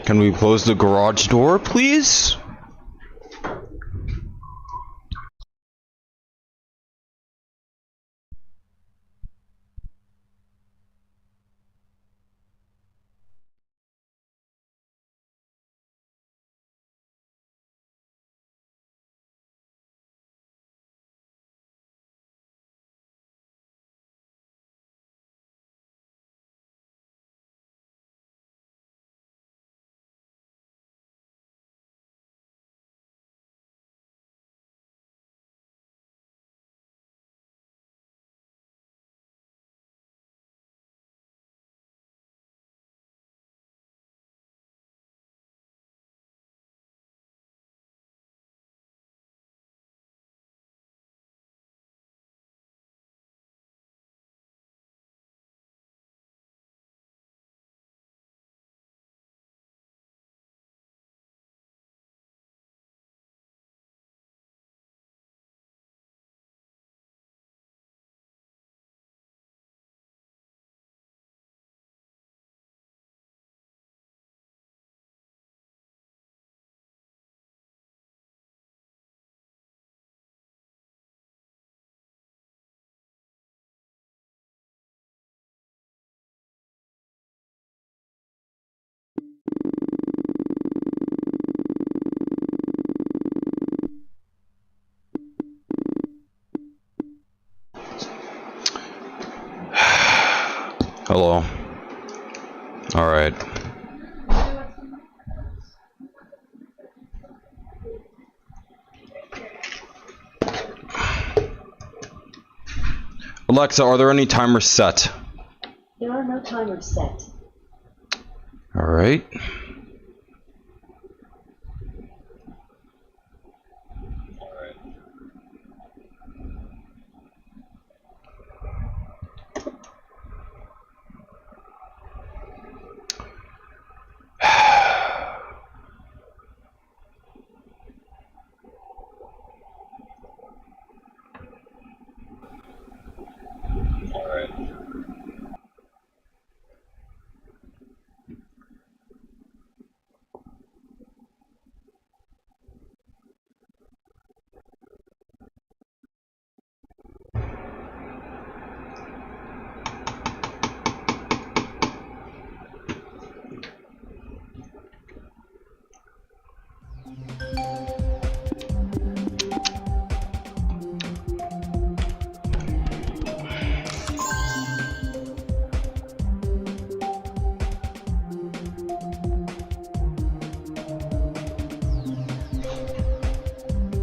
Can we close the garage door, please? Hello. All right. Alexa, are there any timers set? There are no timers set. All right.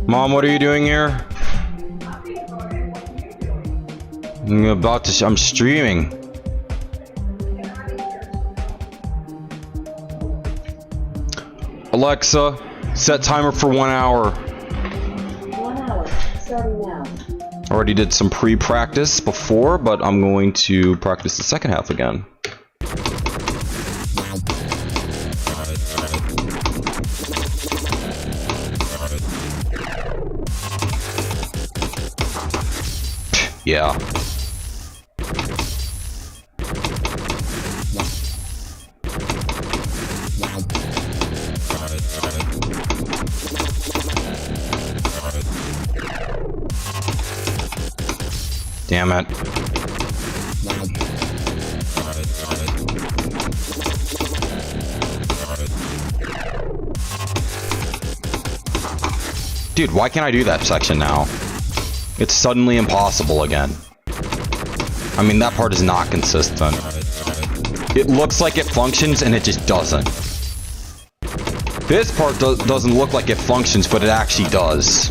Mom, what are you doing here? I'm streaming. Alexa, set timer for 1 hour. 1 hour, starting now. Already did some pre-practice before, but I'm going to practice the second half again. Yeah. Damn it. Dude, why can't I do that section now? It's suddenly impossible again. I mean, that part is not consistent. It looks like it functions and it just doesn't. This part doesn't look like it functions, but it actually does.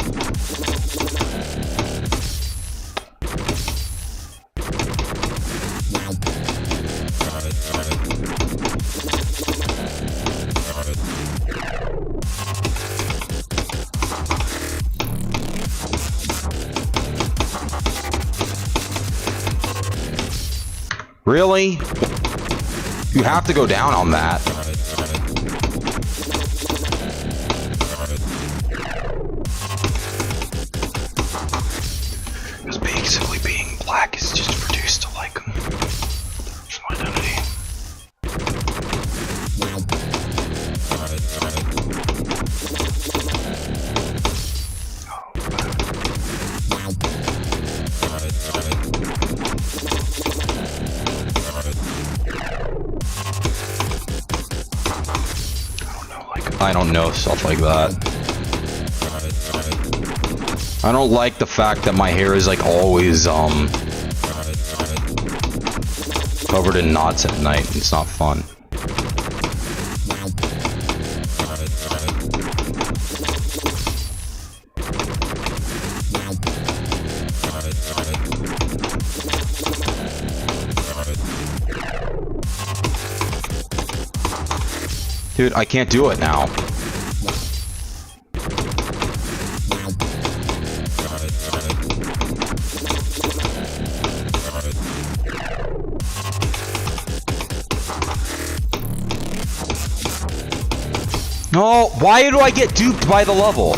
Really? You have to go down on that. Because basically being black is just reduced to like my identity. I don't know stuff like that. I don't like the fact that my hair is like always covered in knots at night. It's not fun. Dude, I can't do it now. No, why do I get duped by the level?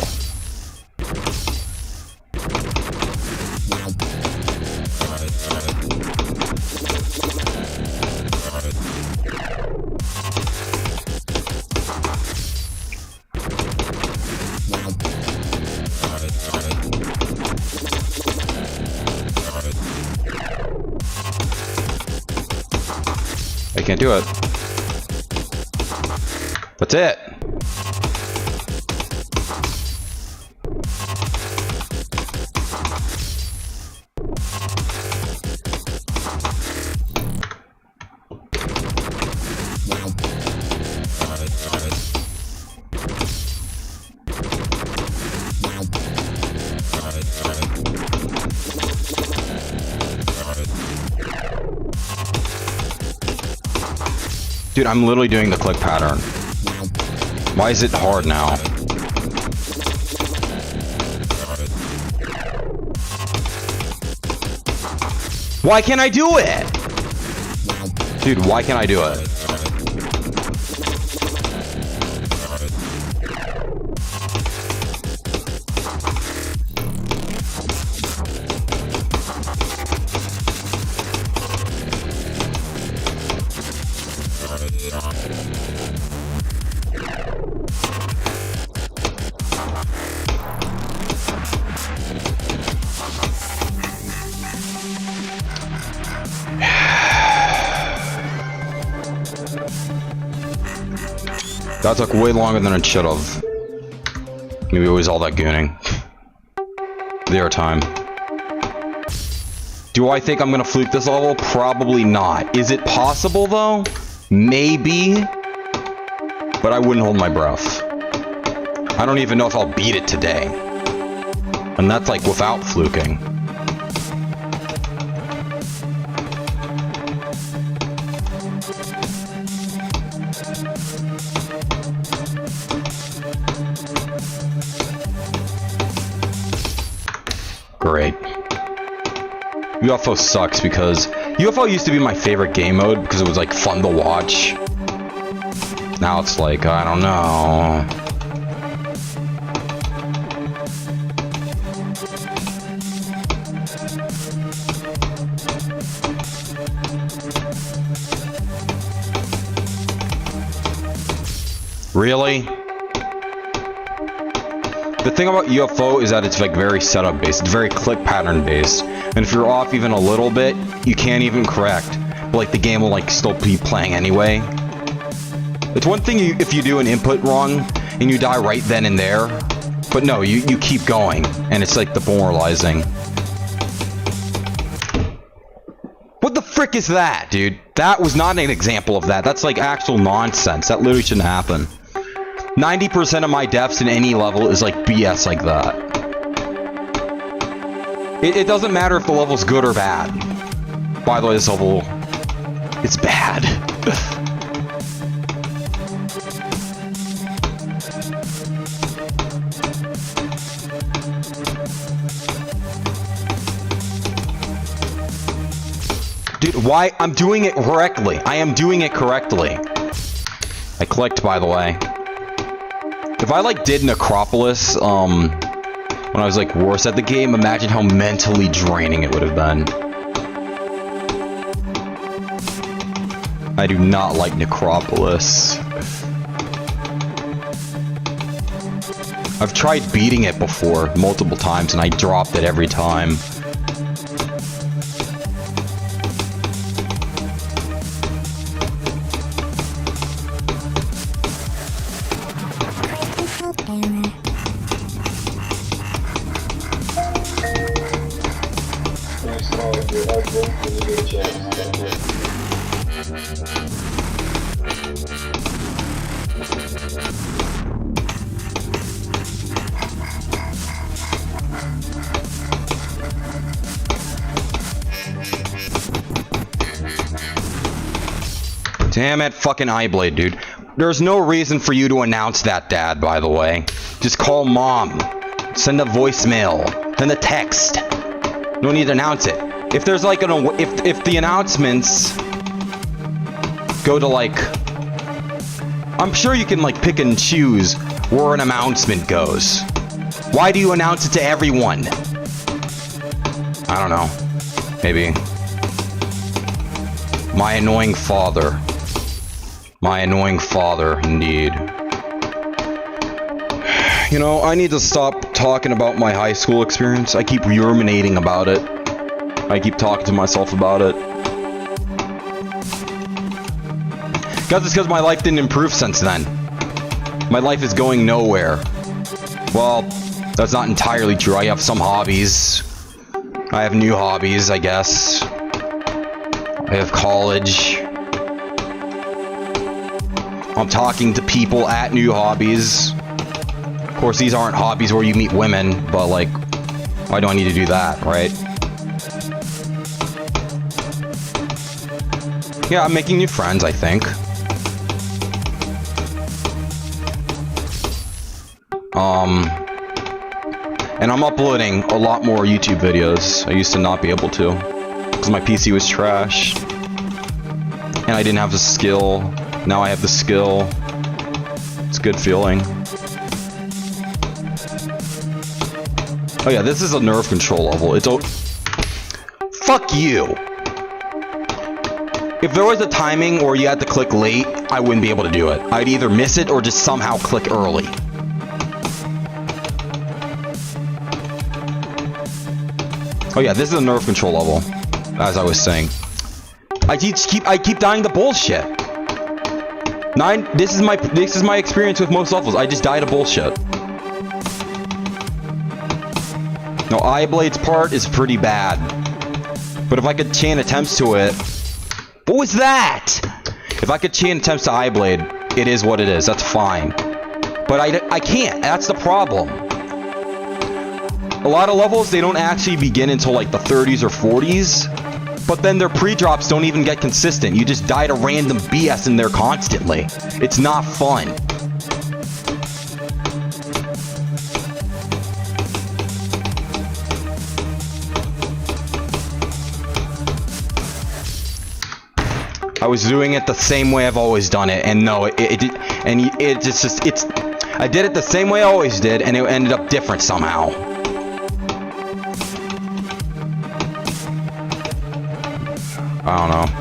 I can't do it. That's it. Dude, I'm literally doing the click pattern. Why is it hard now? Why can't I do it? Dude, why can't I do it? That took way longer than it should have. Maybe it was all that gooning. Their time. Do I think I'm gonna fluke this level? Probably not. Is it possible though? Maybe. But I wouldn't hold my breath. I don't even know if I'll beat it today. And that's like without fluking. Great. UFO sucks because UFO used to be my favorite game mode because it was like fun to watch. Now it's like, I don't know. Really? The thing about UFO is that it's like very setup based. It's very click pattern based. And if you're off even a little bit, you can't even correct. But like the game will like still be playing anyway. It's one thing if you do an input wrong and you die right then and there. But no, you keep going. And it's like demoralizing. What the frick is that, dude? That was not an example of that. That's like actual nonsense. That literally shouldn't happen. 90% of my deaths in any level is like BS like that. It doesn't matter if the level's good or bad. By the way, this level, it's bad. Dude, why? I'm doing it correctly. I am doing it correctly. I clicked, by the way. If I like did Necropolis, when I was like worse at the game, imagine how mentally draining it would have been. I do not like Necropolis. I've tried beating it before, multiple times, and I dropped it every time. Damn it, fucking Eyeblade, dude. There's no reason for you to announce that, Dad, by the way. Just call Mom. Send a voicemail. Send a text. No need to announce it. If there's like if the announcements go to like, I'm sure you can like pick and choose where an announcement goes. Why do you announce it to everyone? I don't know. Maybe. My annoying father. My annoying father, indeed. You know, I need to stop talking about my high school experience. I keep ruminating about it. I keep talking to myself about it. Guess it's because my life didn't improve since then. My life is going nowhere. Well, that's not entirely true. I have some hobbies. I have new hobbies, I guess. I have college. I'm talking to people at new hobbies. Of course, these aren't hobbies where you meet women, but like, why do I need to do that, right? Yeah, I'm making new friends, I think. And I'm uploading a lot more YouTube videos. I used to not be able to, because my PC was trash. And I didn't have the skill. Now I have the skill. It's a good feeling. Oh yeah, this is a nerve control level. It's fuck you. If there was a timing where you had to click late, I wouldn't be able to do it. I'd either miss it or just somehow click early. Oh yeah, this is a nerve control level, as I was saying. I keep dying to bullshit. This is my experience with most levels. I just die to bullshit. No, Eyeblade's part is pretty bad. But if I could chain attempts to it... What was that? If I could chain attempts to Eyeblade, it is what it is. That's fine. But I can't. That's the problem. A lot of levels, they don't actually begin until like the 30s or 40s. But then their pre-drops don't even get consistent. You just die to random BS in there constantly. It's not fun. I was doing it the same way I've always done it, and no, I did it the same way I always did, and it ended up different somehow. I don't know.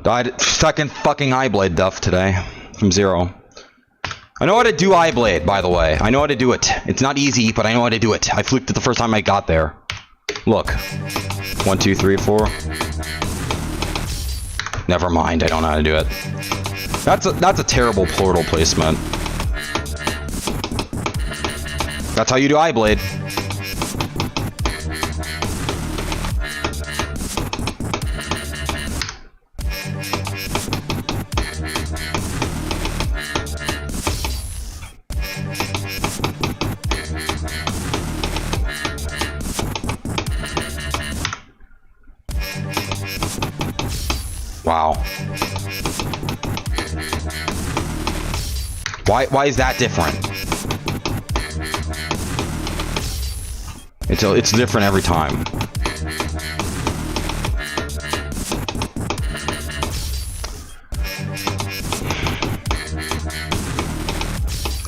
Died second fucking Eyeblade death today from 0. I know how to do Eyeblade, by the way. I know how to do it. It's not easy, but I know how to do it. I fluked it the first time I got there. Look. 1, 2, 3, 4. Never mind, I don't know how to do it. That's a terrible portal placement. That's how you do Eyeblade. Wow. Why is that different? It's different every time.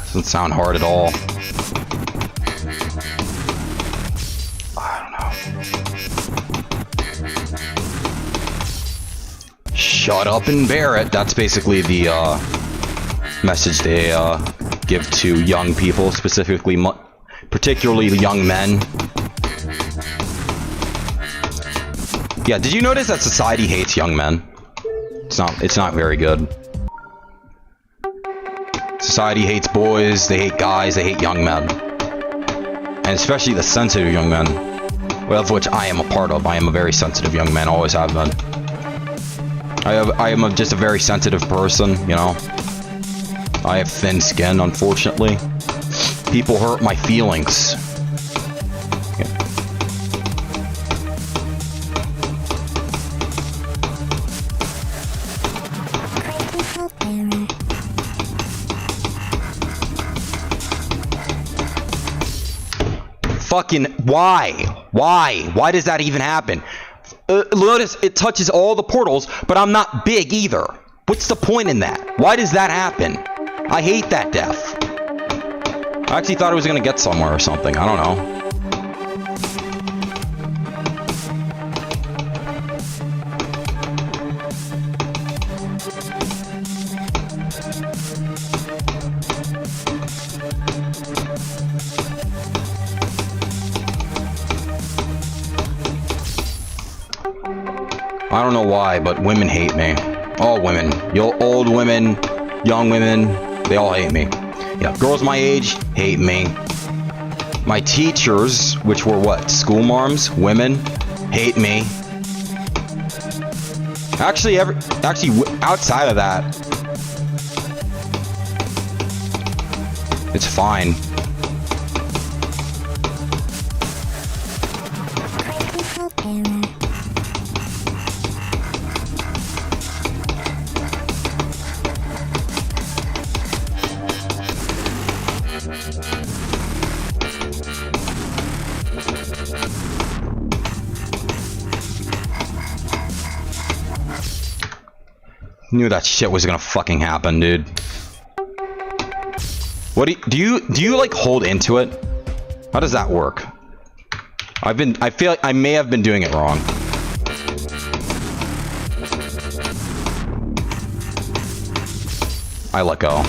Doesn't sound hard at all. Shut up and bear it. That's basically the message they give to young people, specifically, particularly young men. Yeah, did you notice that society hates young men? It's not very good. Society hates boys, they hate guys, they hate young men. And especially the sensitive young men, of which I am a part of. I am a very sensitive young man, always have been. I am just a very sensitive person, you know. I have thin skin, unfortunately. People hurt my feelings. Fucking why? Why does that even happen? Notice it touches all the portals, but I'm not big either. What's the point in that? Why does that happen? I hate that death. I actually thought I was gonna get somewhere or something. I don't know. I don't know why, but women hate me. All women. Old women, young women, they all hate me. Yeah, girls my age hate me. My teachers, which were what? School marms? Women? Hate me. Actually, outside of that, it's fine. Knew that shit was gonna fucking happen, dude. What do you like hold into it? How does that work? I feel like I may have been doing it wrong. I let go.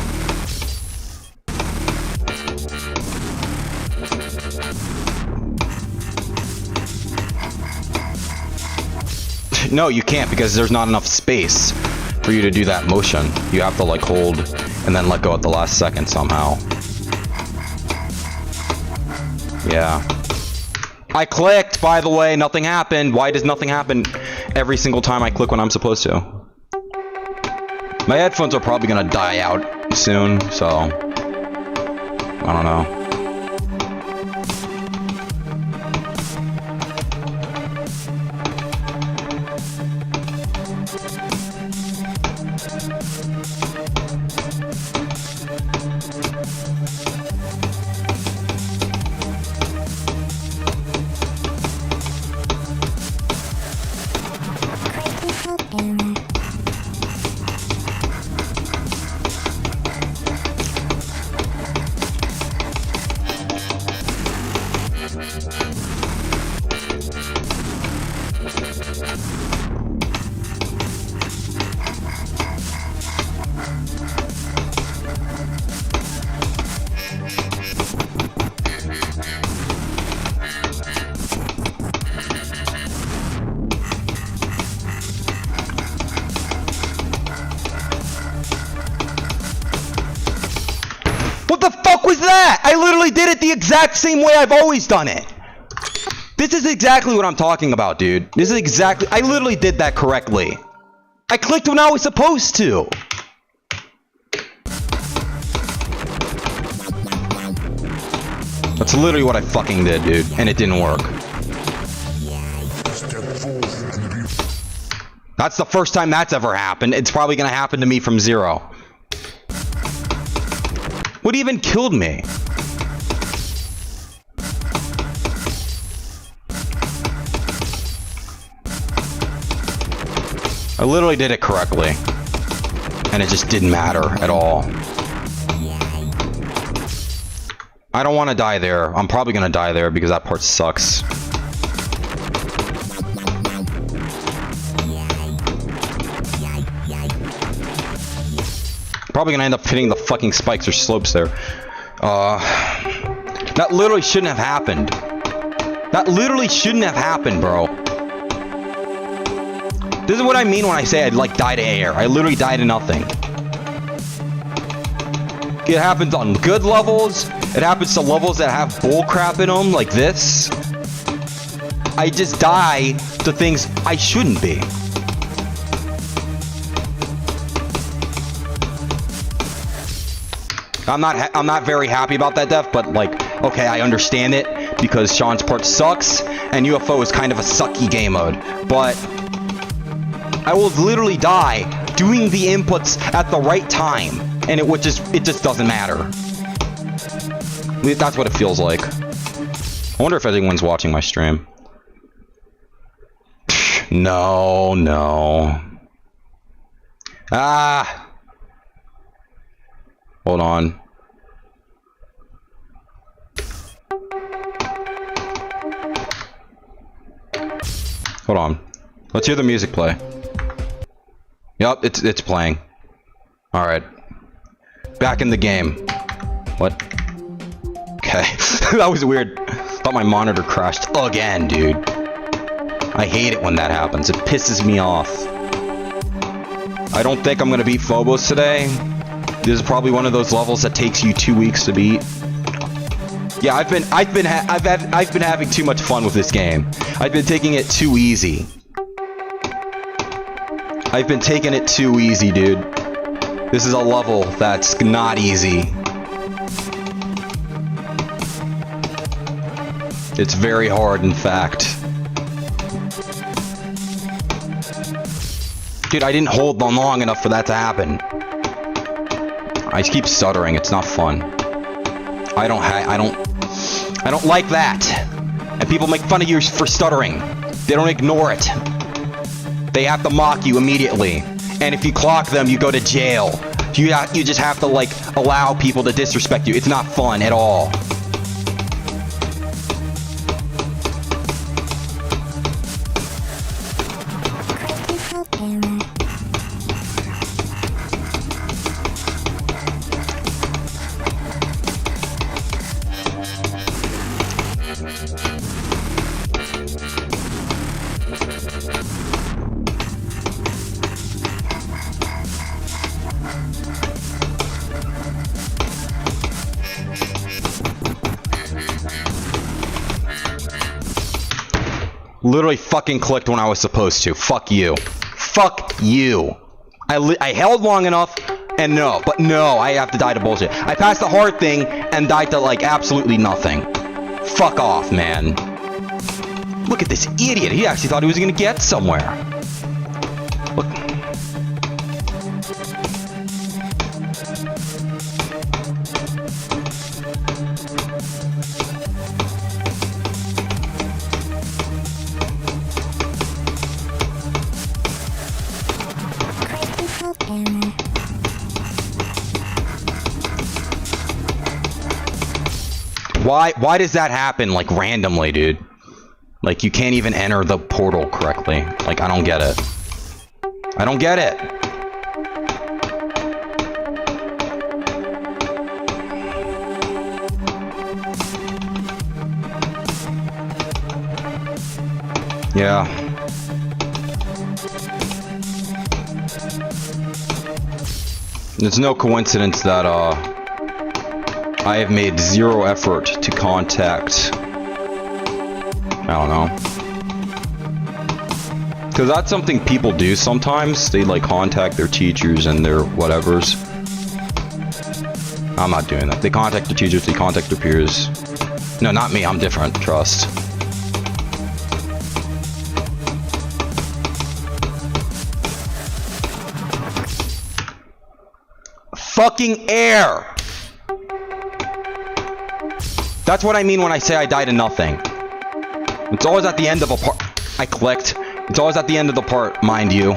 No, you can't, because there's not enough space for you to do that motion. You have to like hold and then let go at the last second somehow. Yeah. I clicked, by the way, nothing happened. Why does nothing happen every single time I click when I'm supposed to? My headphones are probably gonna die out soon, so I don't know. What the fuck was that? I literally did it the exact same way I've always done it. This is exactly what I'm talking about, dude. This is exactly... I literally did that correctly. I clicked when I was supposed to. That's literally what I fucking did, dude. And it didn't work. That's the first time that's ever happened. It's probably gonna happen to me from zero. What even killed me? I literally did it correctly. And it just didn't matter at all. I don't want to die there. I'm probably going to die there because that part sucks. Probably going to end up hitting the fucking spikes or slopes there. That literally shouldn't have happened. That literally shouldn't have happened, bro. This is what I mean when I say I'd like die to air. I literally die to nothing. It happens on good levels. It happens to levels that have bullcrap in them, like this. I just die to things I shouldn't be. I'm not very happy about that death, but like, okay, I understand it because Sean's part sucks and UFO is kind of a sucky game mode. But I will literally die doing the inputs at the right time, and it just doesn't matter. That's what it feels like. I wonder if anyone's watching my stream. No, no. Ah. Hold on. Hold on. Let's hear the music play. Yep, it's playing. All right. Back in the game. What? Okay. That was weird. Thought my monitor crashed again, dude. I hate it when that happens. It pisses me off. I don't think I'm gonna beat Phobos today. This is probably one of those levels that takes you 2 weeks to beat. Yeah, I've been having too much fun with this game. I've been taking it too easy. I've been taking it too easy, dude. This is a level that's not easy. It's very hard, in fact. Dude, I didn't hold on long enough for that to happen. I keep stuttering. It's not fun. I don't like that. And people make fun of you for stuttering. They don't ignore it. They have to mock you immediately. And if you clock them, you go to jail. You just have to, like, allow people to disrespect you. It's not fun at all. Literally fucking clicked when I was supposed to. Fuck you. Fuck you. I held long enough, and no. But no, I have to die to bullshit. I passed the hard thing and died to, like, absolutely nothing. Fuck off, man. Look at this idiot. He actually thought he was gonna get somewhere. Look. Why does that happen, like, randomly, dude? Like, you can't even enter the portal correctly. Like, I don't get it. I don't get it. Yeah. It's no coincidence that, I have made zero effort to contact, I don't know. Because that's something people do sometimes. They, like, contact their teachers and their whatevers. I'm not doing that. They contact their teachers, they contact their peers. No, not me. I'm different. Trust. Fucking air! That's what I mean when I say I die to nothing. It's always at the end of a part. I clicked. It's always at the end of the part, mind you.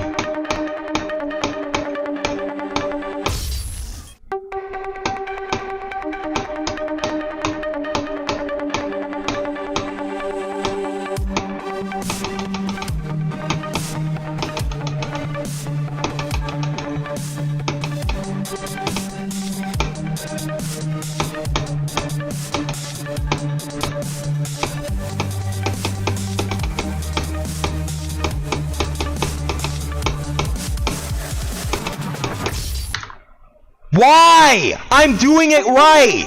Why? I'm doing it right!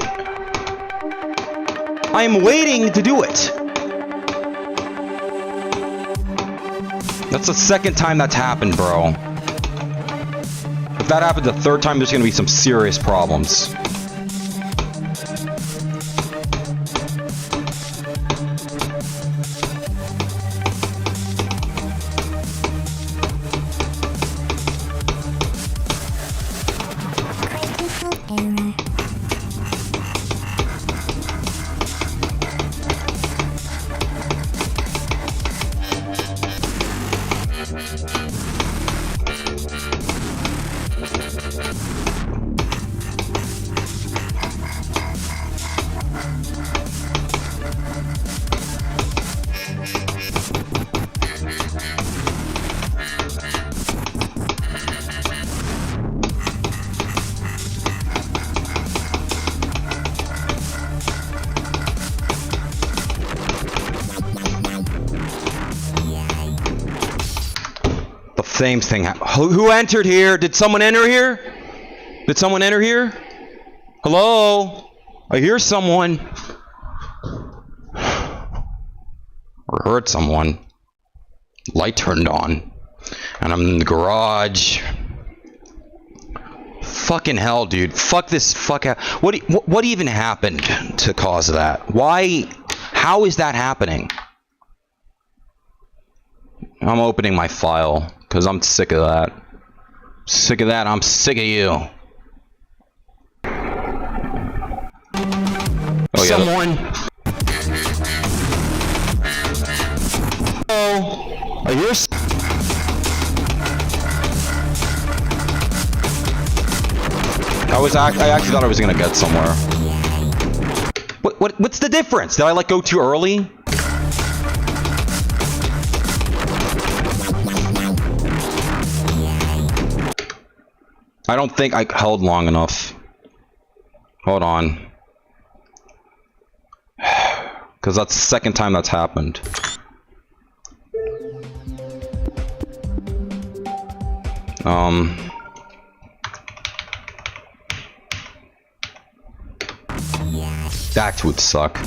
I'm waiting to do it. That's the second time that's happened, bro. If that happens the third time, there's gonna be some serious problems. Same thing. Who entered here? Did someone enter here? Did someone enter here? Hello? I hear someone. Or heard someone. Light turned on. And I'm in the garage. Fucking hell, dude. Fuck this. Fuck out. What even happened to cause that? Why? How is that happening? I'm opening my file. Because I'm sick of that. Sick of that, I'm sick of you. Oh, yeah. Someone. Oh, are you? I actually thought I was gonna get somewhere. What's the difference? Did I like go too early? I don't think I held long enough. Hold on. Because that's the second time that's happened. That would suck.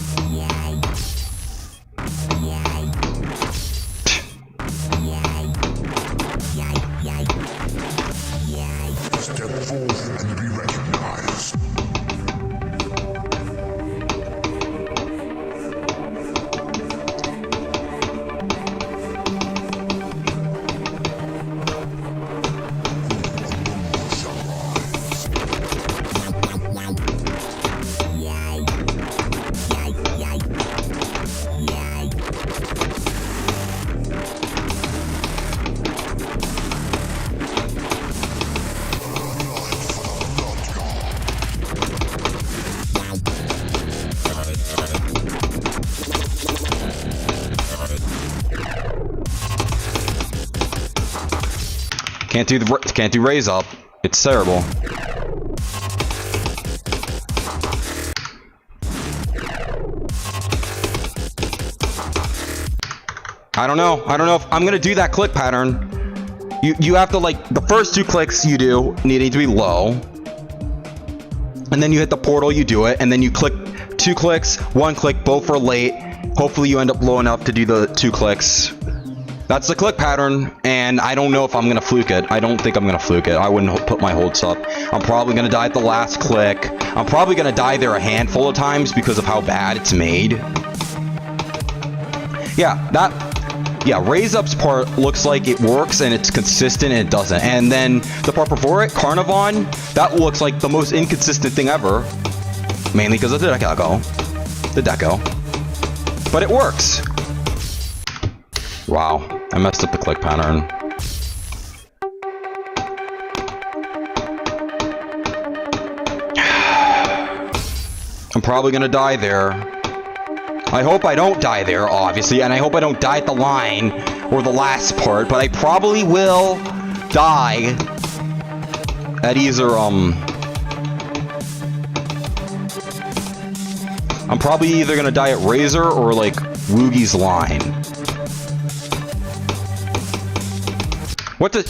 Step forth and be recognized. Can't do raise up. It's terrible. I don't know if I'm gonna do that click pattern. You have to, like, the first 2 clicks you do need to be low, and then you hit the portal, you do it, and then you click 2 clicks, 1 click, both are late. Hopefully you end up low enough to do the 2 clicks. That's the click pattern, and I don't know if I'm gonna fluke it. I don't think I'm gonna fluke it. I wouldn't put my holds up. I'm probably gonna die at the last click. I'm probably gonna die there a handful of times because of how bad it's made. Yeah, raise up's part looks like it works and it's consistent and it doesn't. And then the part before it, Carnivon, that looks like the most inconsistent thing ever. Mainly because of the deco. But it works. Wow. I messed up the click pattern. I'm probably gonna die there. I hope I don't die there, obviously, and I hope I don't die at the line or the last part, but I probably will die at either, I'm probably either gonna die at Razor or, like, Woogie's line.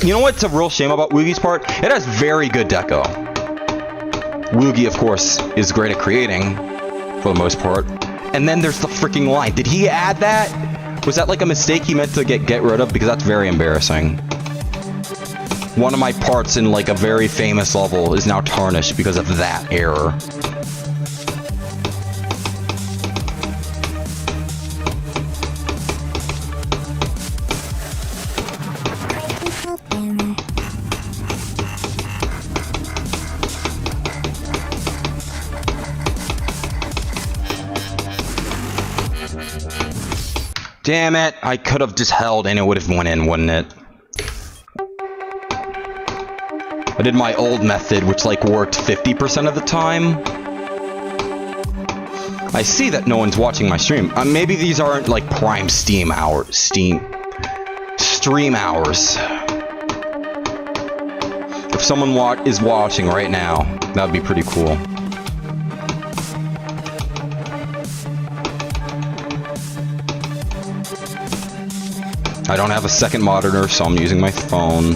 You know what's a real shame about Woogie's part? It has very good deco. Woogie, of course, is great at creating, for the most part. And then there's the freaking line. Did he add that? Was that like a mistake he meant to get rid of? Because that's very embarrassing. One of my parts in like a very famous level is now tarnished because of that error. Damn it, I could have just held and it would have went in, wouldn't it? I did my old method, which like worked 50% of the time. I see that no one's watching my stream. Maybe these aren't like prime stream hours. If someone is watching right now, that would be pretty cool. I don't have a second monitor, so I'm using my phone.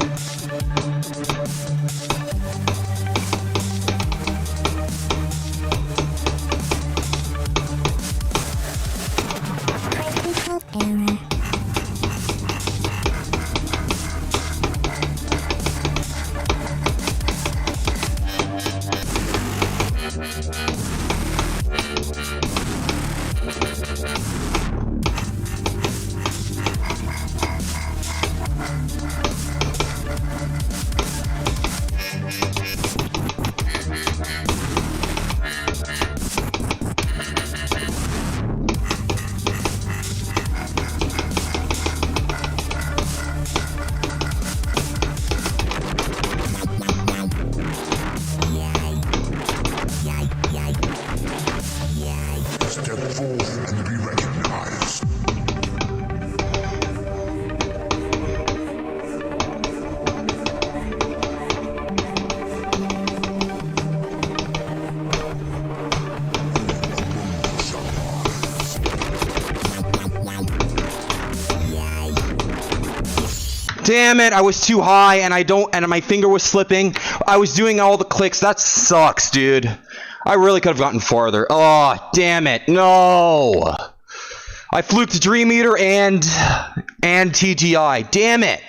Step forth and be recognized. Damn it, I was too high and my finger was slipping. I was doing all the clicks. That sucks, dude. I really could have gotten farther. Oh, damn it. No. I fluked Dream Eater and TGI. Damn it.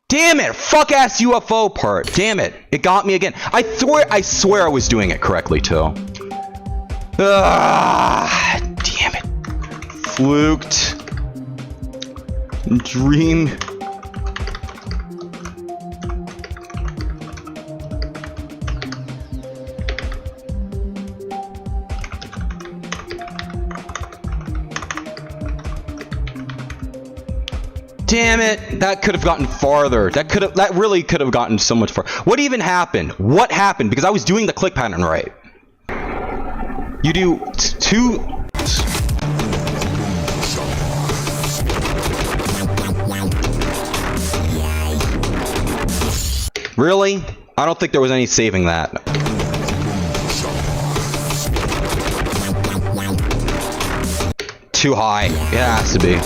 Damn it. Fuck ass UFO part. Damn it. It got me again. I swear I was doing it correctly too. Ah, damn it. Fluked. Dream. Damn it! That could have gotten farther. That really could have gotten so much farther. What even happened? What happened? Because I was doing the click pattern right. You do two. Really? I don't think there was any saving that. Too high. It has to be.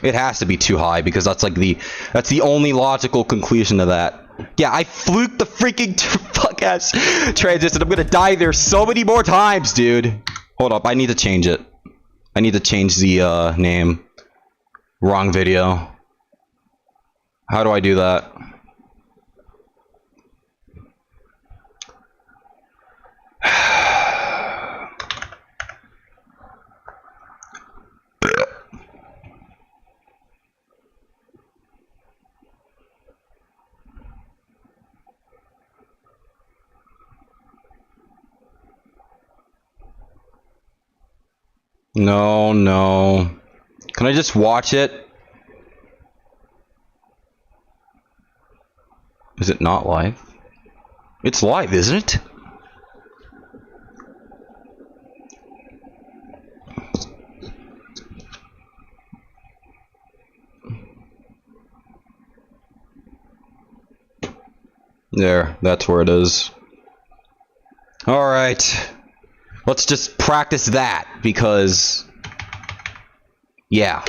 It has to be too high because that's the only logical conclusion to that. Yeah, I fluked the freaking fuck ass transition. I'm gonna die there so many more times, dude. Hold up, I need to change it. I need to change the name. Wrong video. How do I do that? No, no. Can I just watch it? Is it not live? It's live, isn't it? There, that's where it is. Alright. Let's just practice that, because... yeah.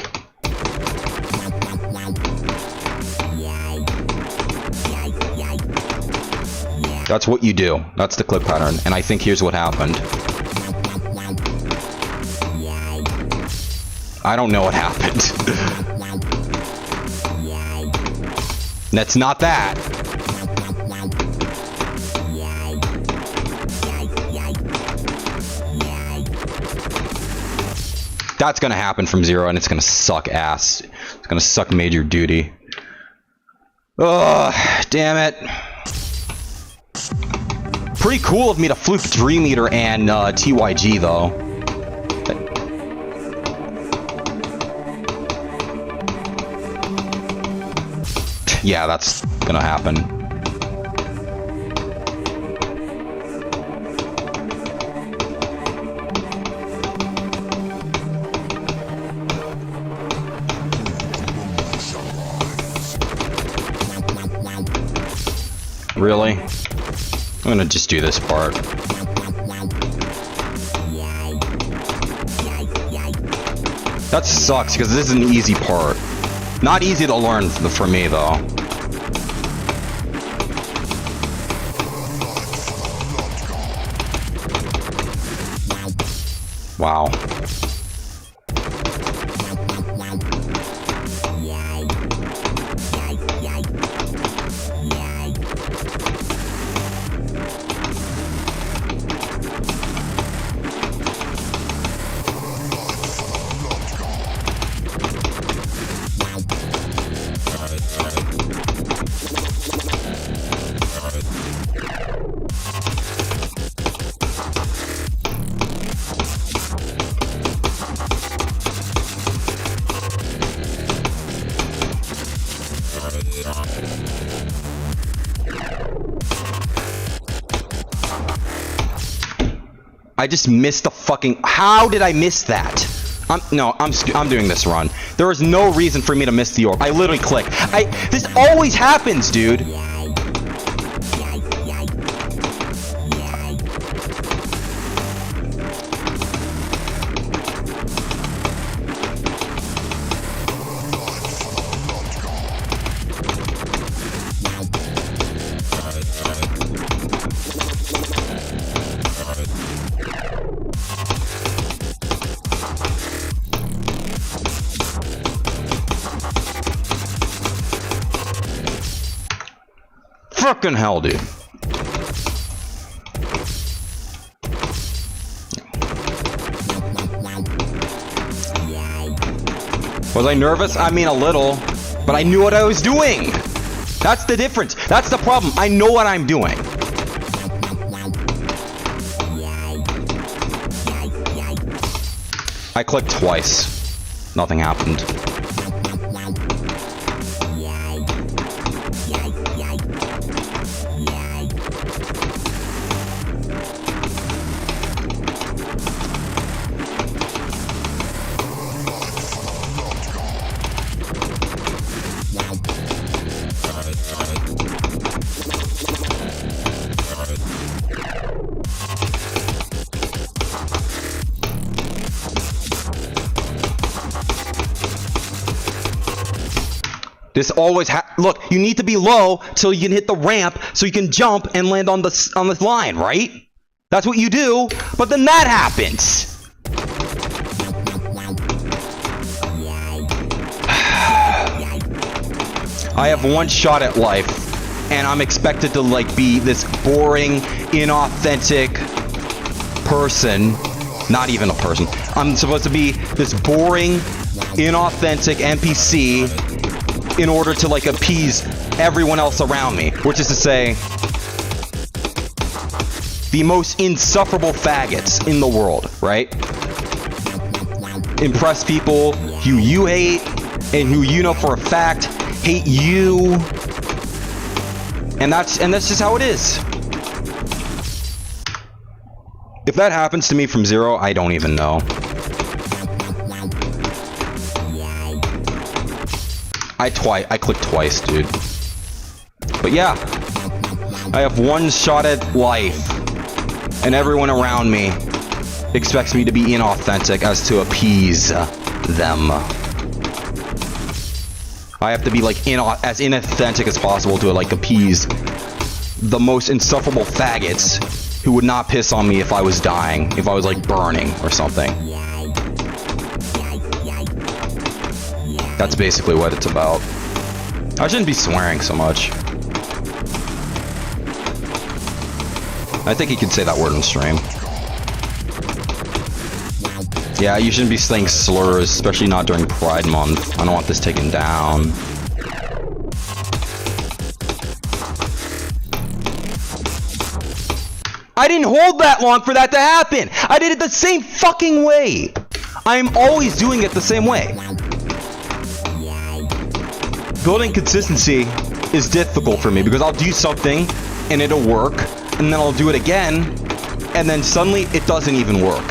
That's what you do. That's the click pattern. And I think here's what happened. I don't know what happened. That's not that. That's gonna happen from Zero, and it's gonna suck ass. It's gonna suck major duty. Ugh, damn it. Pretty cool of me to fluke Dream Eater and TYG, though. Yeah, that's gonna happen. Really? I'm gonna just do this part. That sucks, because this is an easy part. Not easy to learn for me, though. Wow. I just missed the fucking... How did I miss that? I'm doing this run. There is no reason for me to miss the orb. I literally click. This always happens, dude. Fucking hell, dude. Was I nervous? I mean, a little. But I knew what I was doing. That's the difference. That's the problem. I know what I'm doing. I clicked twice. Nothing happened. This always look, you need to be low till you can hit the ramp so you can jump and land on this line, right? That's what you do, but then that happens. I have one shot at life, and I'm expected to like be this boring, inauthentic person. Not even a person. I'm supposed to be this boring, inauthentic NPC in order to like appease everyone else around me, which is to say the most insufferable faggots in the world, right? Impress people who you hate and who you know for a fact hate you, and that's just how it is. If that happens to me from Zero, I don't even know. I clicked twice, dude. But yeah, I have one shot at life, and everyone around me expects me to be inauthentic as to appease them. I have to be like as inauthentic as possible to like appease the most insufferable faggots who would not piss on me if I was dying, if I was like burning or something. That's basically what it's about. I shouldn't be swearing so much. I think you could say that word on stream. Yeah, you shouldn't be saying slurs, especially not during Pride Month. I don't want this taken down. I didn't hold that long for that to happen! I did it the same fucking way! I'm always doing it the same way. Building consistency is difficult for me because I'll do something and it'll work, and then I'll do it again, and then suddenly it doesn't even work.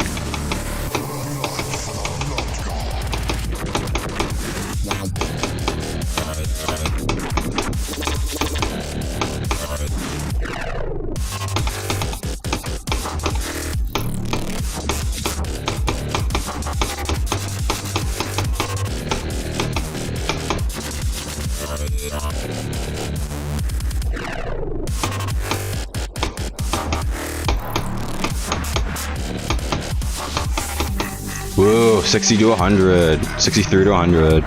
Whoa, 60 to 100, 63 to 100.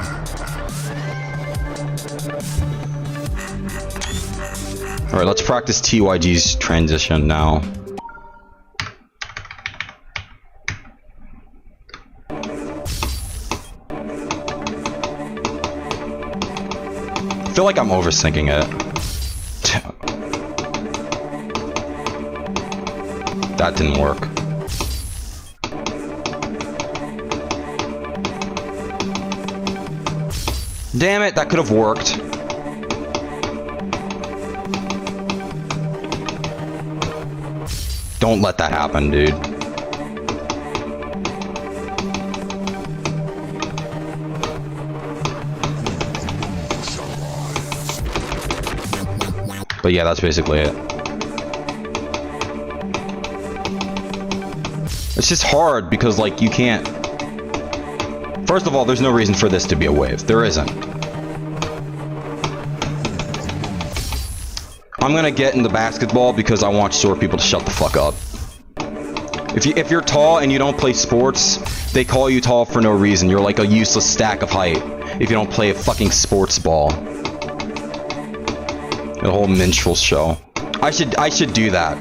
All right, let's practice TYG's transition now. I feel like I'm overthinking it. That didn't work. Damn it, that could have worked. Don't let that happen, dude. But yeah, that's basically it. It's just hard because, like, you can't... First of all, there's no reason for this to be a wave. There isn't. I'm gonna get into basketball because I want short people to shut the fuck up. If you're tall and you don't play sports, they call you tall for no reason. You're like a useless stack of height if you don't play a fucking sports ball. The whole minstrel show. I should do that.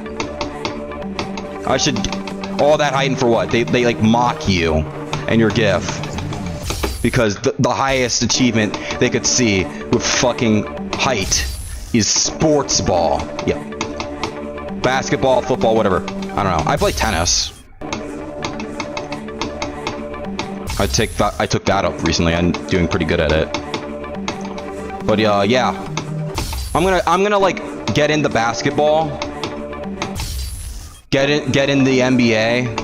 I should... All that height and for what? They like mock you and your GIF. Because the highest achievement they could see with fucking height is sports ball. Yeah. Basketball, football, whatever. I don't know. I play tennis. I took that up recently. I'm doing pretty good at it. But yeah. I'm gonna like get into basketball. Get in the NBA.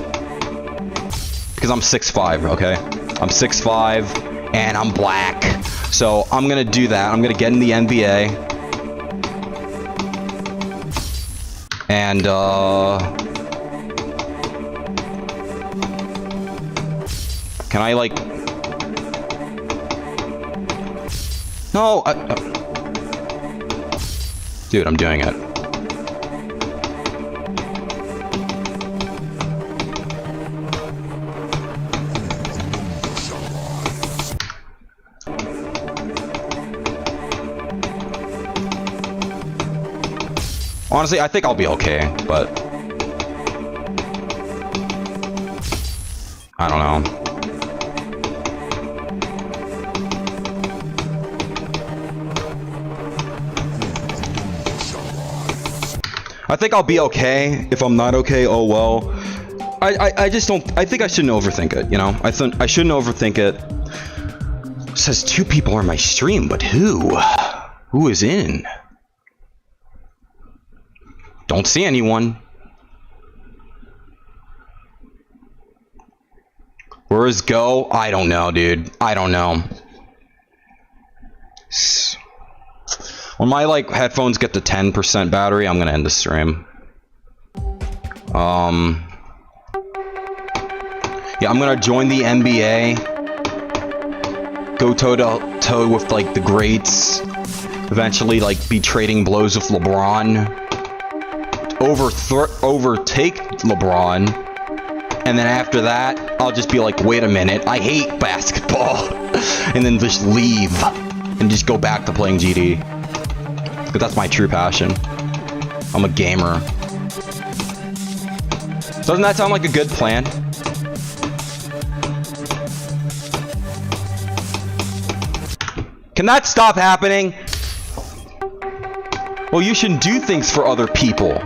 Because I'm 6'5", okay? I'm 6'5", and I'm black. So I'm gonna do that. I'm gonna get in the NBA. And can I like... No, dude, I'm doing it. Honestly, I think I'll be okay, but I don't know. I think I'll be okay. If I'm not okay, oh well. I just don't... I think I shouldn't overthink it, you know? I shouldn't overthink it. It says 2 people are my stream, but who? Who is in? Don't see anyone. Where is Go? I don't know, dude. I don't know. When my like headphones get to 10% battery, I'm gonna end the stream. Yeah, I'm gonna join the NBA. Go toe to toe with like the greats. Eventually, like be trading blows with LeBron. overtake LeBron, and then after that, I'll just be like, wait a minute, I hate basketball, and then just leave, and just go back to playing GD. Because that's my true passion. I'm a gamer. Doesn't that sound like a good plan? Can that stop happening? Well, you shouldn't do things for other people.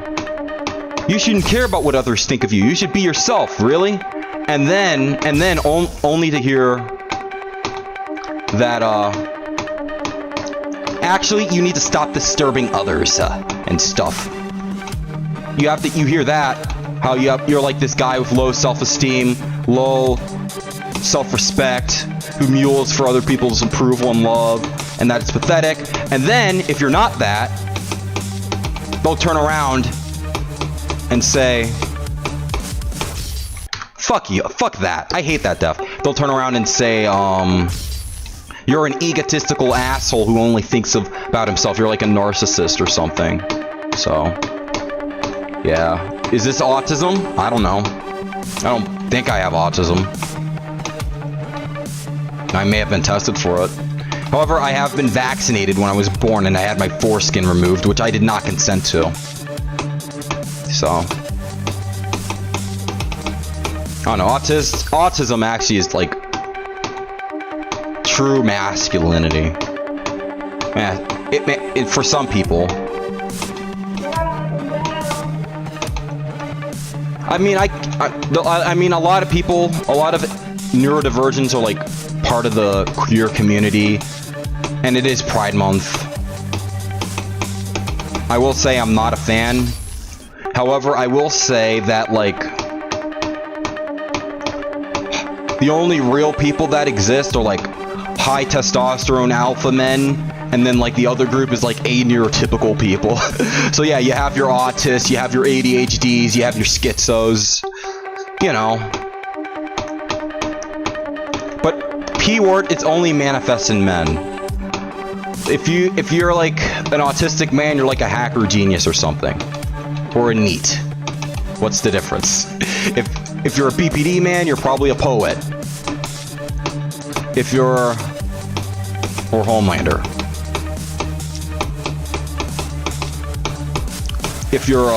You shouldn't care about what others think of you. You should be yourself, really? And then only to hear that, actually, you need to stop disturbing others, and stuff. You hear that, how you're like this guy with low self-esteem, low self-respect, who mules for other people's approval and love, and that it's pathetic. And then, if you're not that, they'll turn around and say, fuck you, fuck that. I hate that death. They'll turn around and say, you're an egotistical asshole who only thinks about himself. You're like a narcissist or something. So, yeah. Is this autism? I don't know. I don't think I have autism. I may have been tested for it. However, I have been vaccinated when I was born and I had my foreskin removed, which I did not consent to. So, I don't know. Autism actually is like true masculinity. Yeah, it for some people. I mean, a lot of people, a lot of neurodivergents are like part of the queer community, and it is Pride Month. I will say I'm not a fan. However, I will say that, like, the only real people that exist are like high testosterone alpha men, and then like the other group is like neurotypical people. So yeah, you have your autists, you have your ADHDs, you have your schizos, you know. But P-word, it's only manifest in men. If you're like an autistic man, you're like a hacker genius or something, or a NEET. What's the difference? If you're a BPD man, you're probably a poet. If you're or Homelander. If you're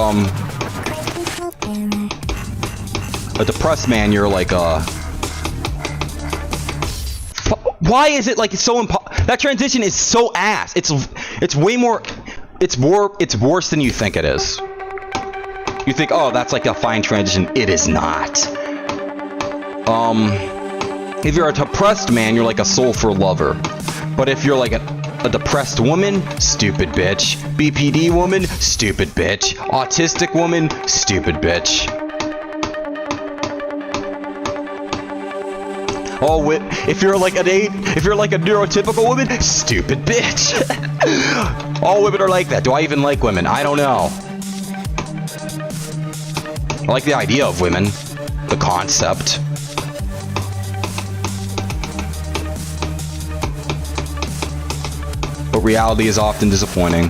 a depressed man, you're like a. Why is it like it's so that transition is so ass? It's way more. It's worse than you think it is. You think, oh, that's like a fine transition. It is not. If you're a depressed man, you're like a soulful lover. But if you're like a depressed woman, stupid bitch. BPD woman, stupid bitch. Autistic woman, stupid bitch. Oh, if you're like a neurotypical woman, stupid bitch. All women are like that. Do I even like women? I don't know. I like the idea of women, the concept. But reality is often disappointing.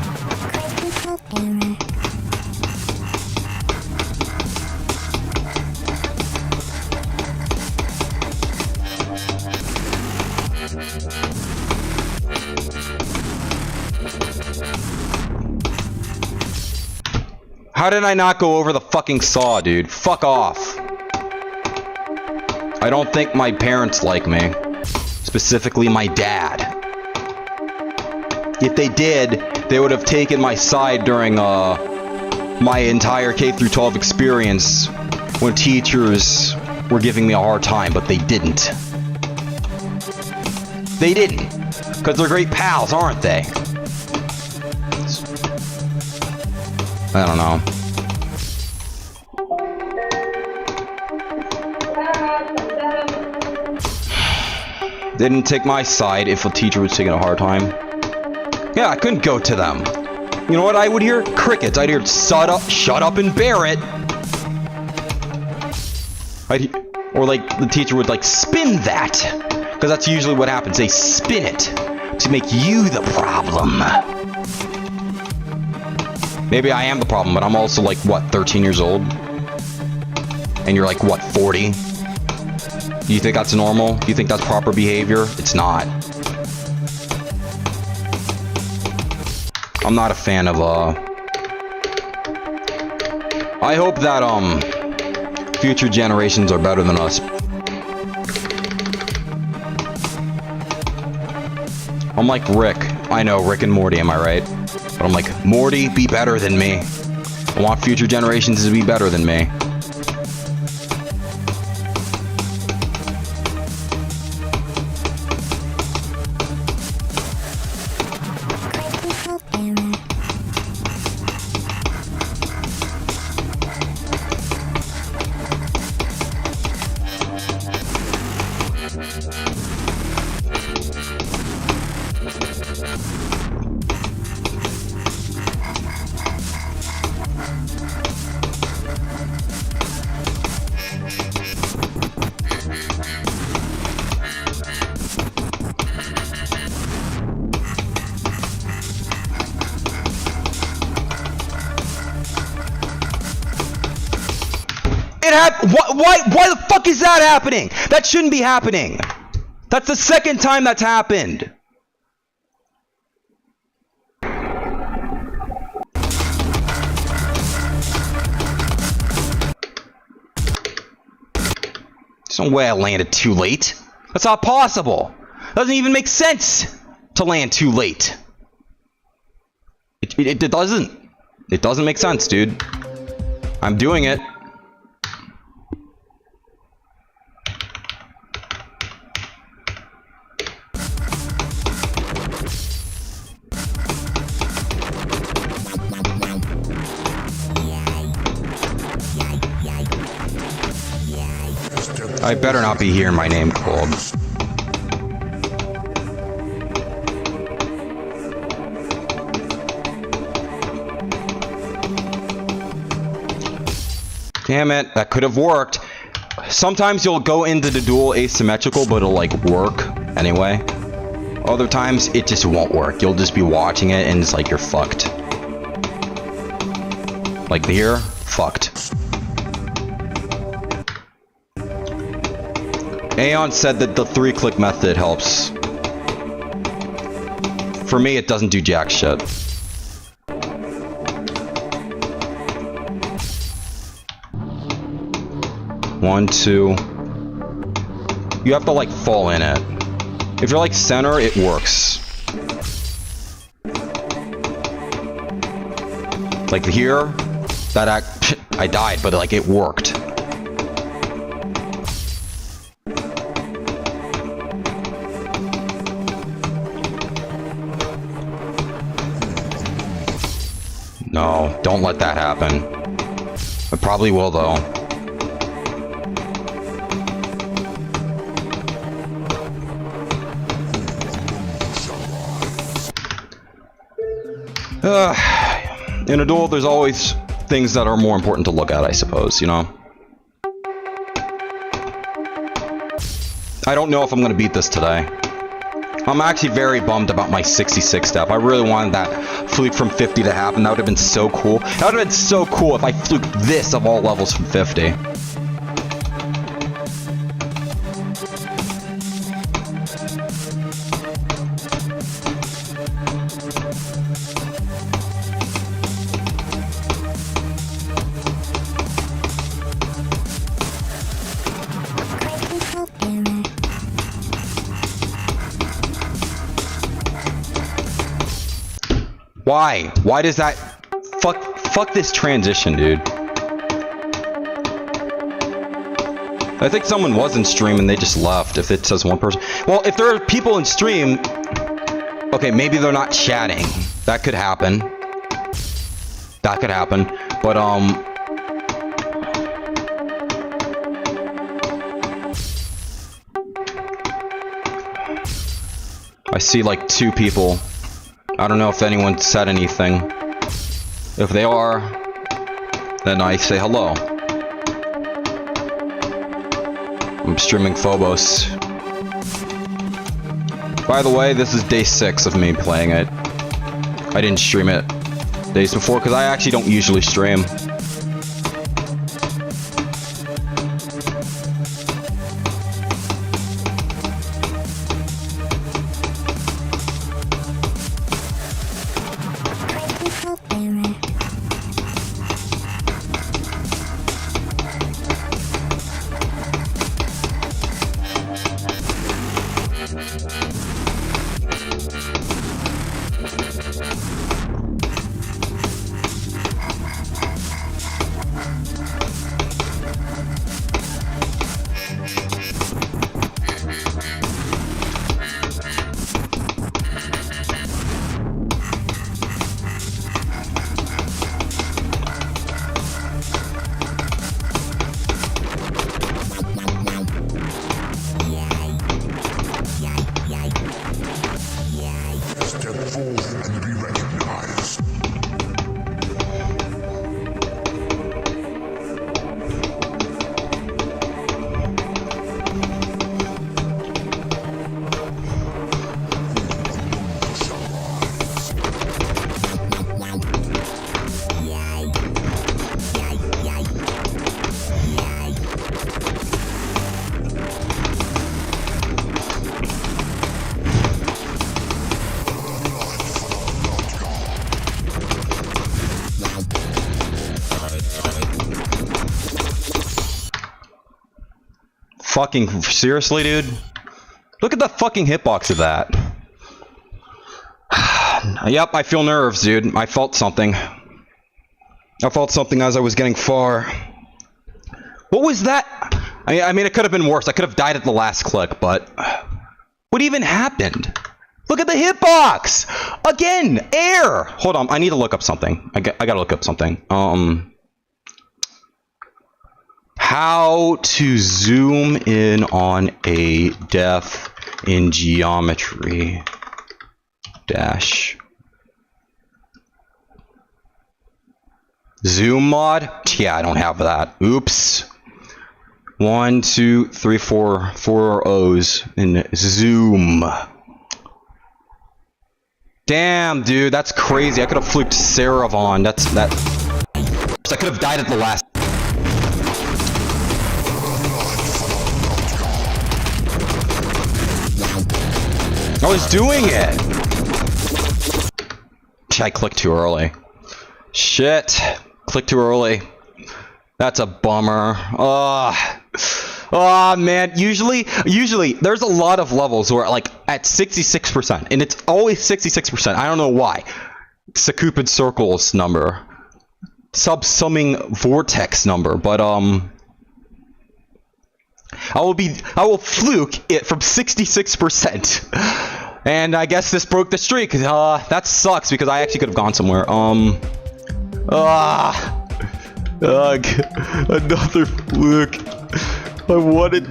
How did I not go over the fucking saw, dude? Fuck off. I don't think my parents like me. Specifically, my dad. If they did, they would have taken my side during my entire K-12 experience when teachers were giving me a hard time, but they didn't. They didn't. Because they're great pals, aren't they? I don't know. They didn't take my side if a teacher was taking a hard time. Yeah, I couldn't go to them. You know what I would hear? Crickets. I'd hear, shut up and bear it. Or like the teacher would like spin that. Because that's usually what happens. They spin it to make you the problem. Maybe I am the problem, but I'm also like, what, 13 years old? And you're like, what, 40? Do you think that's normal? Do you think that's proper behavior? It's not. I'm not a fan of, I hope that, future generations are better than us. I'm like Rick. I know, Rick and Morty, am I right? But I'm like, Morty, be better than me. I want future generations to be better than me. Why the fuck is that happening? That shouldn't be happening. That's the second time that's happened. There's no way I landed too late. That's not possible. Doesn't even make sense to land too late. It doesn't. It doesn't make sense, dude. I'm doing it. I better not be hearing my name called. Damn it, that could have worked. Sometimes you'll go into the duel asymmetrical, but it'll like work anyway. Other times it just won't work. You'll just be watching it and it's like you're fucked. Like here, fucked. Aeon said that the 3-click method helps. For me, it doesn't do jack shit. One, two. You have to like fall in it. If you're like center, it works. Like here, that I died, but like it worked. No, don't let that happen. It probably will, though. In a duel, there's always things that are more important to look at, I suppose, you know? I don't know if I'm gonna beat this today. I'm actually very bummed about my 66 step. I really wanted that fluke from 50 to happen. That would have been so cool. That would have been so cool if I fluked this of all levels from 50. Why? Why does that... Fuck this transition, dude. I think someone was in stream and they just left if it says one person. Well, if there are people in stream... Okay, maybe they're not chatting. That could happen. That could happen. But, I see like 2 people. I don't know if anyone said anything. If they are, then I say hello. I'm streaming Phobos. By the way, this is day 6 of me playing it. I didn't stream it days before, because I actually don't usually stream. Step forth and be recognized. Fucking seriously, dude? Look at the fucking hitbox of that. Yep, I feel nerves, dude. I felt something. I felt something as I was getting far. What was that? I mean, it could have been worse. I could have died at the last click, but... What even happened? Look at the hitbox! Again! Air! Hold on, I need to look up something. I gotta look up something. How to zoom in on a depth in geometry dash zoom mod? Yeah, I don't have that. Oops. 1, 2, 3, 4 O's in zoom. Damn, dude, that's crazy. I could have fluked Saravon. That. I could have died at the last. I was doing it! I clicked too early. Shit. Clicked too early. That's a bummer. Oh man, usually there's a lot of levels where like at 66%, and it's always 66%. I don't know why. It's a Cupid Circles number. Subsumming vortex number, but I will fluke it from 66%. And I guess this broke the streak. That sucks because I actually could have gone somewhere. Another fluke. I wanted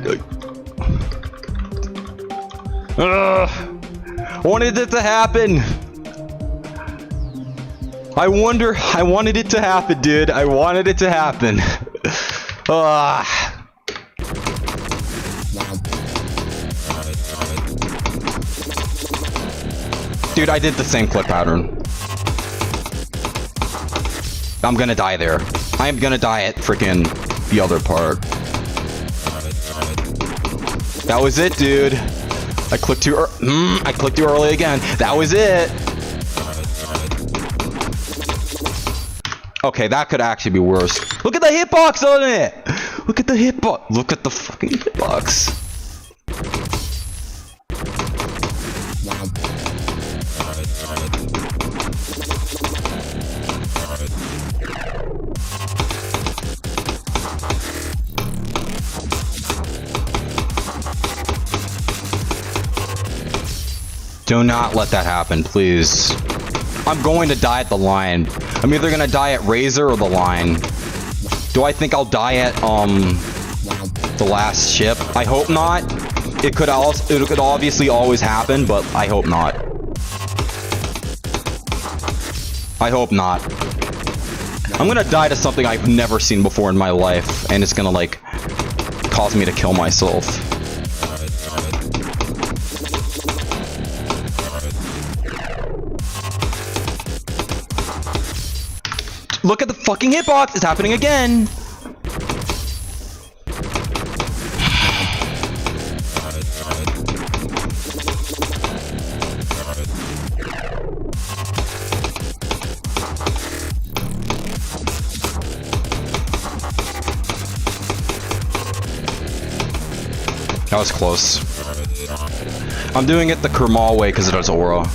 it to happen. I wanted it to happen, dude. I wanted it to happen. Dude, I did the same clip pattern. I'm gonna die there. I am gonna die at freaking the other part. That was it, dude. I clicked too early again. That was it. Okay, that could actually be worse. Look at the hitbox on it. Look at the hitbox. Look at the fucking hitbox. Do not let that happen, please. I'm going to die at the line. I'm either gonna die at Razor or the line. Do I think I'll die at the last ship? I hope not. It could obviously always happen, but I hope not. I hope not. I'm gonna die to something I've never seen before in my life, and it's gonna like cause me to kill myself. Look at the fucking hitbox. It's happening again. That was close. I'm doing it the Kermal way because it has aura.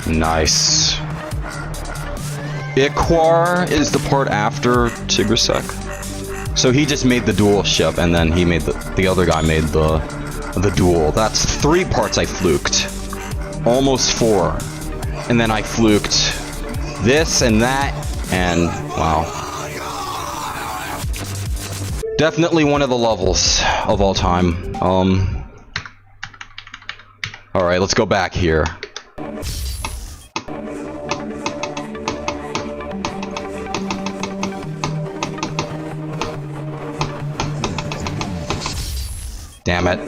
Nice. Iquar is the part after Tigrasek. So he just made the dual ship, and then he made the other guy made the dual. That's 3 parts I fluked. Almost 4. And then I fluked this and that, and wow. Definitely one of the levels of all time. Alright, let's go back here. Damn it.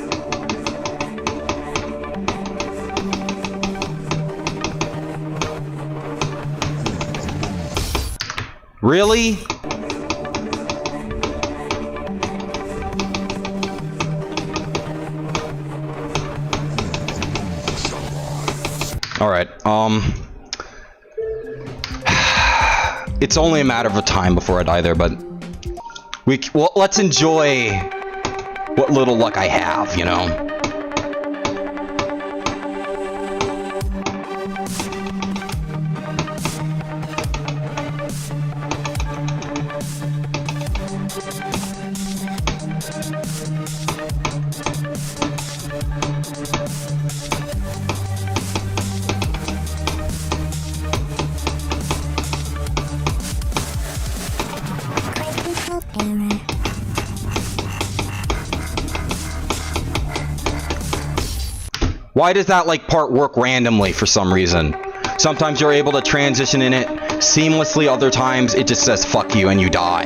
Really? Alright, it's only a matter of time before I die there, but well, let's enjoy what little luck I have, you know? Why does that like part work randomly for some reason? Sometimes you're able to transition in it seamlessly, other times it just says fuck you and you die.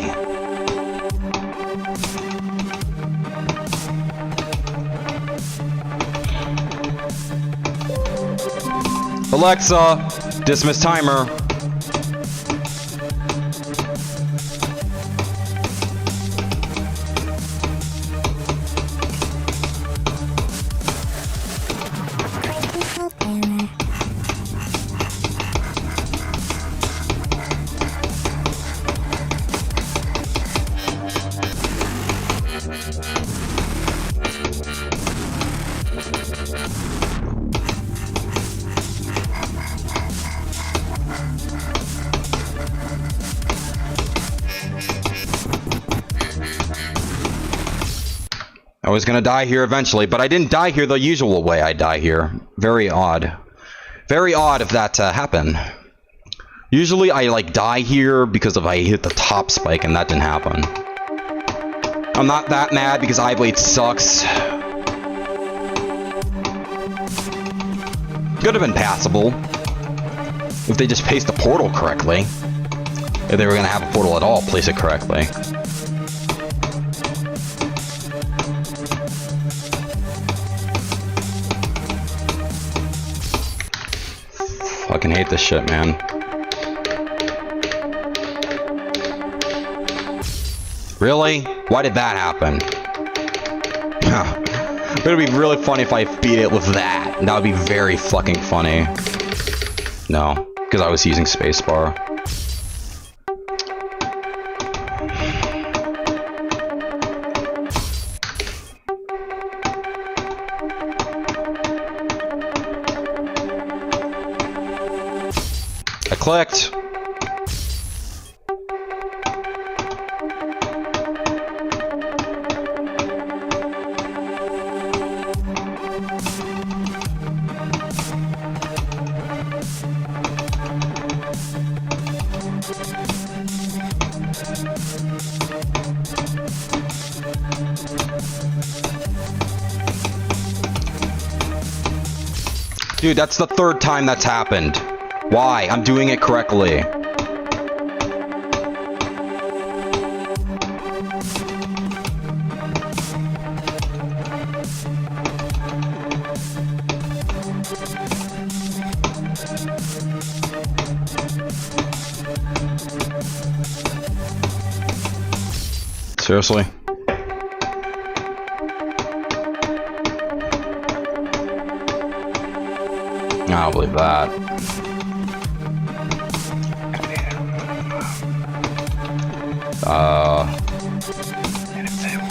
Alexa, dismiss timer. I was gonna die here eventually, but I didn't die here the usual way I die here. Very odd. Very odd if that happened. Usually I like die here because of I hit the top spike and that didn't happen. I'm not that mad because Eyeblade sucks. Could have been passable if they just paced the portal correctly. If they were gonna have a portal at all, place it correctly. Fucking hate this shit, man. Really? Why did that happen? It would be really funny if I beat it with that. That would be very fucking funny. No, because I was using spacebar. I clicked. Dude, that's the 3rd time that's happened. Why? I'm doing it correctly. Seriously? I don't believe that. And if they were...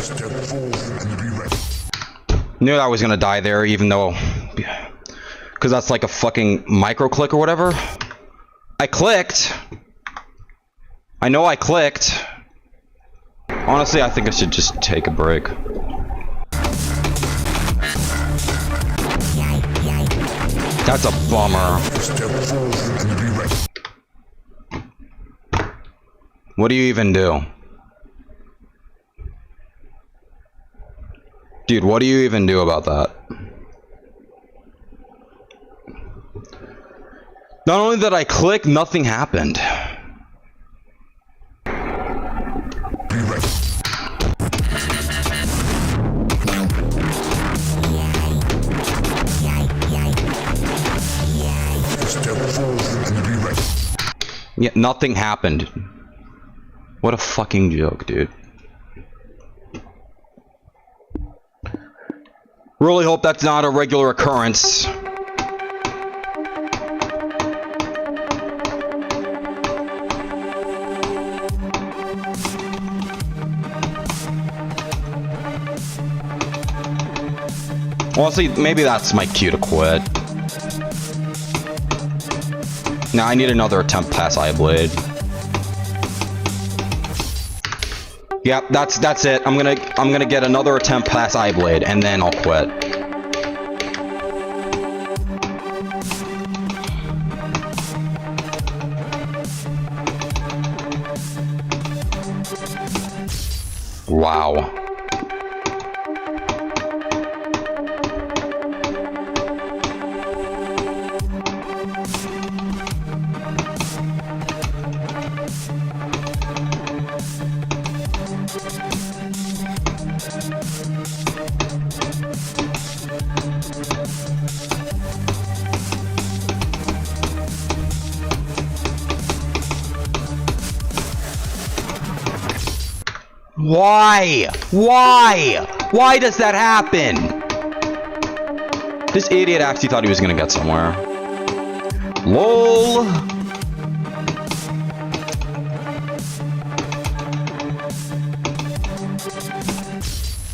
Step forward and be ready. Knew I was gonna die there, even though... Because that's like a fucking micro click or whatever. I clicked. I know I clicked. Honestly, I think I should just take a break. That's a bummer. Step forward and be ready. What do you even do? Dude, what do you even do about that? Not only did I click, nothing happened. Be ready. Step forward and be ready. Yeah, nothing happened. What a fucking joke, dude. Really hope that's not a regular occurrence. Honestly, maybe that's my cue to quit. Now I need another attempt past Eye Blade. Yep, that's it. I'm gonna get another attempt past Eye Blade, and then I'll quit. Wow. Why? Why? Why does that happen? This idiot actually thought he was gonna get somewhere. LOL.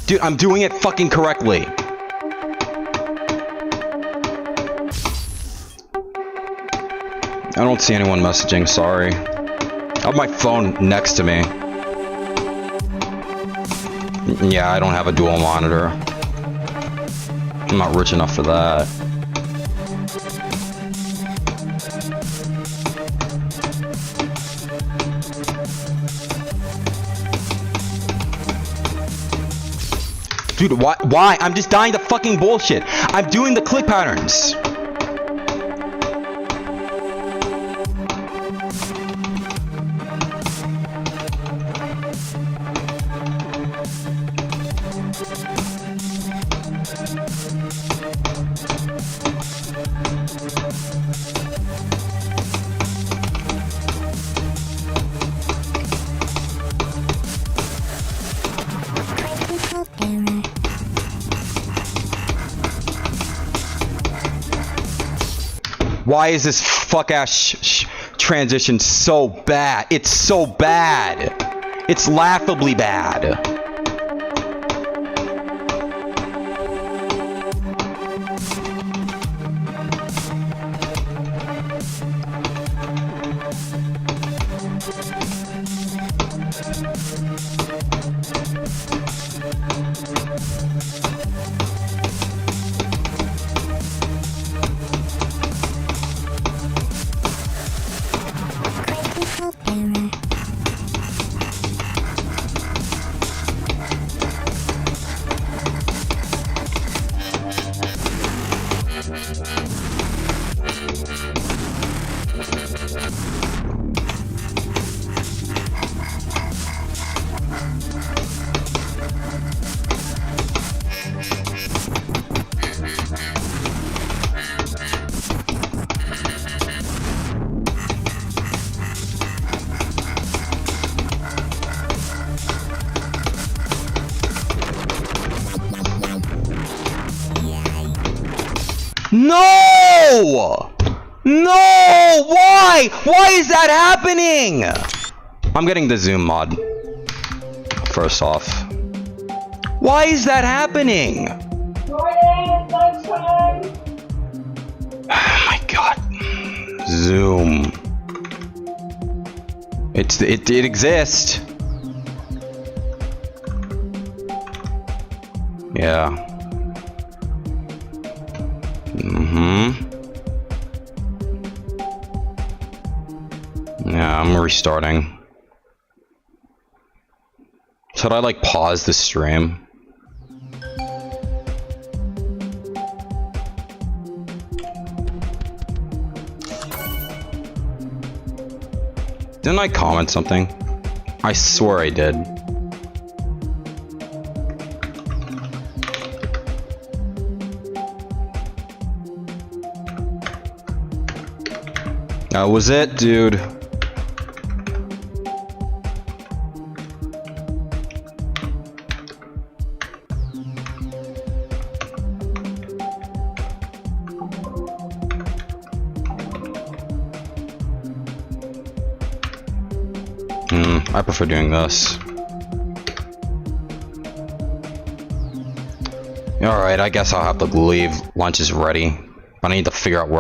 Dude, I'm doing it fucking correctly. I don't see anyone messaging, sorry. I have my phone next to me. Yeah, I don't have a dual monitor. I'm not rich enough for that. Dude, why? I'm just dying to fucking bullshit. I'm doing the click patterns. Why is this fuck-ass transition so bad? It's so bad. It's laughably bad. No! No! Why? Why is that happening? I'm getting the zoom mod. First off. Why is that happening? Oh my god. Zoom. It exists. Yeah. Yeah, I'm restarting. Should I like pause the stream? Didn't I comment something? I swear I did. That was it, dude. I prefer doing this. Alright, I guess I'll have to leave. Lunch is ready. I need to figure out where